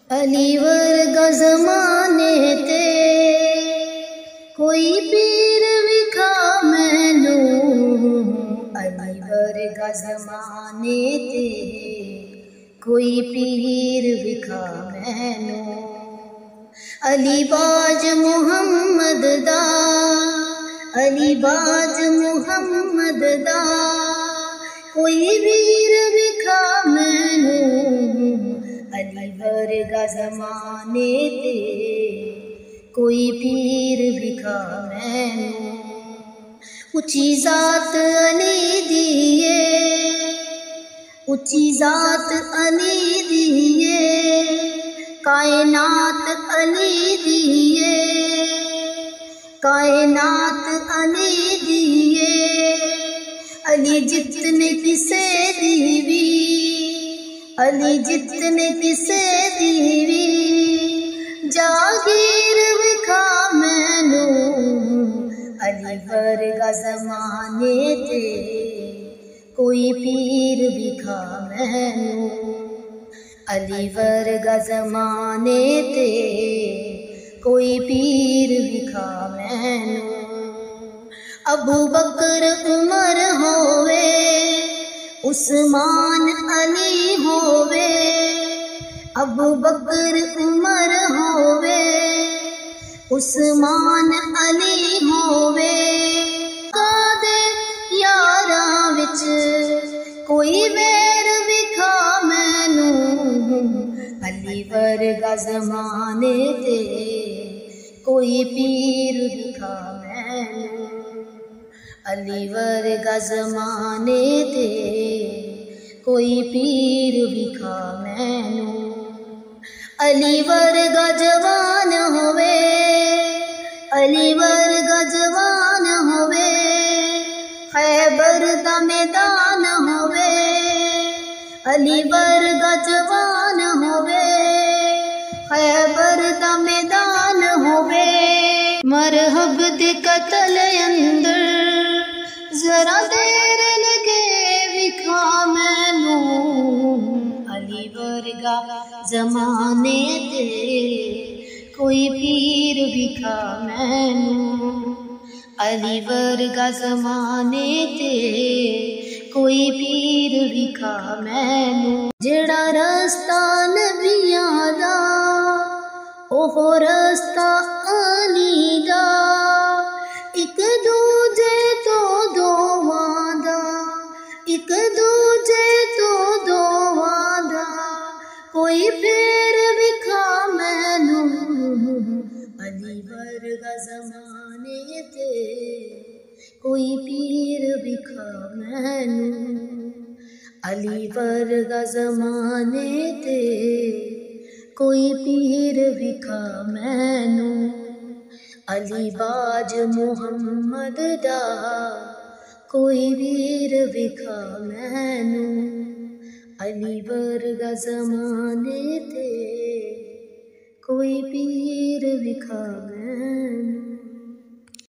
علی ورگا زمانے تے کوئی پیر وکھا مینوں، علی ورگا زمانے تے کوئی پیر وکھا مینوں، علی باج محمد دا، علی باج محمد دا کوئی ویر وکھا مینوں، علی ورگا زمانے تے کوئی پیر وکھا مینوں، اچھی ذات علی دیے، اچھی ذات علی دیے، کائنات علی دیے، کائنات علی دیے، علی جتنے کسے دیوی، علی جتنے کسے دیوی، جاگیر وکھا مینوں، علی ورگا زمانے تے کوئی پیر وکھا مینوں، علی ورگا زمانے تے کوئی پیر وکھا مینوں، ابو بکر عمر ہووے، عثمان علی ہووے، ابو بکر عمر ہووے، عثمان علی ہووے، دے یاراں وچ کوئی ویر وکھا مینوں، علی ورگا زمانے تے کوئی پیر وکھا مینوں، علی ورگا زمانے تے کوئی پیر وکھا مینوں، علی ورگا جوان ہووے، علی ورگا جوان ہووے، خیبر دا میدان ہووے، علی ورگا جوان ہووے، خیبر دا میدان ہووے، مرحب دے قتل اندر ذرا دیر لگے وکھا مینوں، علی ورگا زمانے تے کوئی پیر وکھا مینوں، علی ورگا زمانے تے کوئی پیر وکھا مینوں، جڑا رستہ نبیاں دا اوہ رستہ علی دا، ایک دوجے تو دوواں دا، ایک دوجے تو دوواں دا کوئی پیر وکھا مینوں، علی ورگا زمانے تے کوئی پیر وکھا مینوں، علی ورگا زمانے تے کوئی پیر وکھا مینوں، علی باج محمد دا کوئی ویر وکھا مینوں، علی ورگا زمانے تے کوئی پیر وکھا مینوں۔